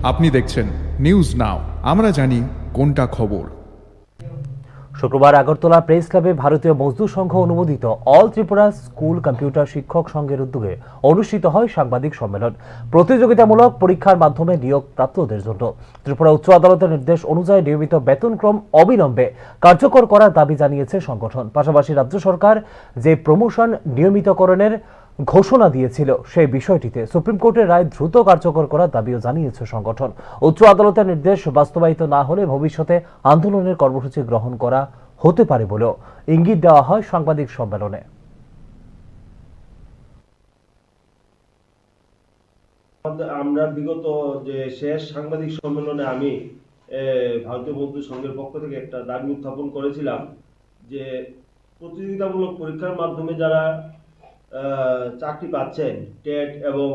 আপনি দেখছেন news now, আমরা জানি কোনটা খবর। শুক্রবার আগরতলা প্রেস ক্লাবে ভারতীয় মজদুর সংঘ অনুমোদিত অল ত্রিপুরা স্কুল কম্পিউটার শিক্ষক সংঘের উদ্যোগে অনুষ্ঠিত হয় সাংবাদিক সম্মেলন। প্রতিযোগিতামূলক পরীক্ষার মাধ্যমে নিয়োগ প্রাপ্তদের জন্য ত্রিপুরা উচ্চ আদালতের নির্দেশ অনুযায়ী নিয়মিত বেতনক্রম অবিলম্বে কার্যকর করার দাবি জানিয়েছে সংগঠন। পাশাপাশি রাজ্য সরকার যে প্রমোশন নিয়মিতকরণের ঘোষণা দিয়েছিল সেই বিষয়টিতে সুপ্রিম কোর্টের রায় দ্রুত কার্যকর করার দাবিও জানিয়েছে সংগঠন। উচ্চ আদালতের নির্দেশ বাস্তবায়িত না হলে ভবিষ্যতে আন্দোলনের কর্মসূচি গ্রহণ করা হতে পারে বলেও ইঙ্গিত দেওয়া হয় সাংবাদিক সম্মেলনে। আমরা বিগত যে শেষ সাংবাদিক সম্মেলনে আমি ভারতীয় মজদুর সংঘের পক্ষ থেকে একটা দাবি উত্থাপন করেছিলাম যে প্রতিযোগিতামূলক পরীক্ষার মাধ্যমে যারা চাকরি পাচ্ছেন টেট এবং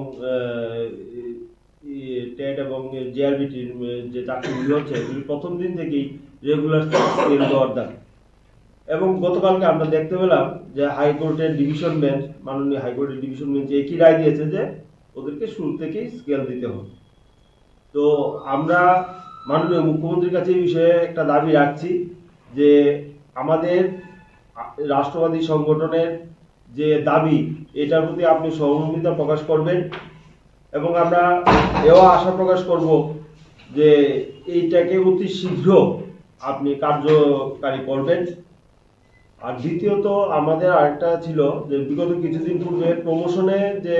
জিআরবিটির যে চাকরিগুলি হচ্ছে প্রথম দিন থেকেই রেগুলার স্কেল দেওয়ার দাবি। এবং গতকালকে আমরা দেখতে পেলাম যে হাইকোর্টের ডিভিশন বেঞ্চ, মাননীয় হাইকোর্টের ডিভিশন বেঞ্চ একই রায় দিয়েছে যে ওদেরকে শুরু থেকেই স্কেল দিতে হবে। তো আমরা মাননীয় মুখ্যমন্ত্রীর কাছে এই বিষয়ে একটা দাবি রাখছি যে আমাদের রাষ্ট্রবাদী সংগঠনের যে দাবি এটার প্রতি আপনি সহমর্মিতা প্রকাশ করবেন এবং আমরা এও আশা প্রকাশ করব যে এইটাকে অতি শীঘ্র আপনি কার্যকারী করবেন। আর দ্বিতীয়ত আমাদের আরেকটা ছিল যে বিগত কিছুদিন পূর্বে প্রমোশনে যে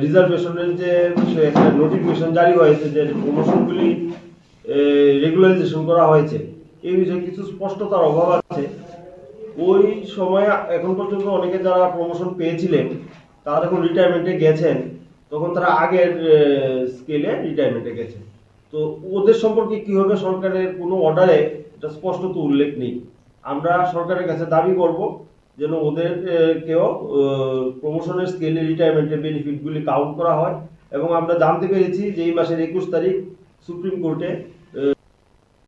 রিজার্ভেশনের যে বিষয়ে একটা নোটিফিকেশন জারি হয়েছে যে প্রমোশনগুলি রেগুলারাইজেশন করা হয়েছে, এই বিষয়ে কিছু স্পষ্টতার অভাব আছে। ওই সময় এখন পর্যন্ত অনেকে যারা প্রমোশন পেয়েছিলেন তারা যখন রিটায়ারমেন্টে গেছেন তখন তারা আগের স্কেলে রিটায়ারমেন্টে গেছেন। তো ওদের সম্পর্কে কি হবে সরকারের কোনো অর্ডারে এটা স্পষ্টত উল্লেখ নেই। আমরা সরকারের কাছে দাবি করব যেন ওদেরকেও প্রমোশনের স্কেলে রিটায়ারমেন্টের বেনিফিটগুলি কাউন্ট করা হয়। এবং আমরা জানতে পেরেছি যে এই মাসের 21 তারিখ সুপ্রিম কোর্টে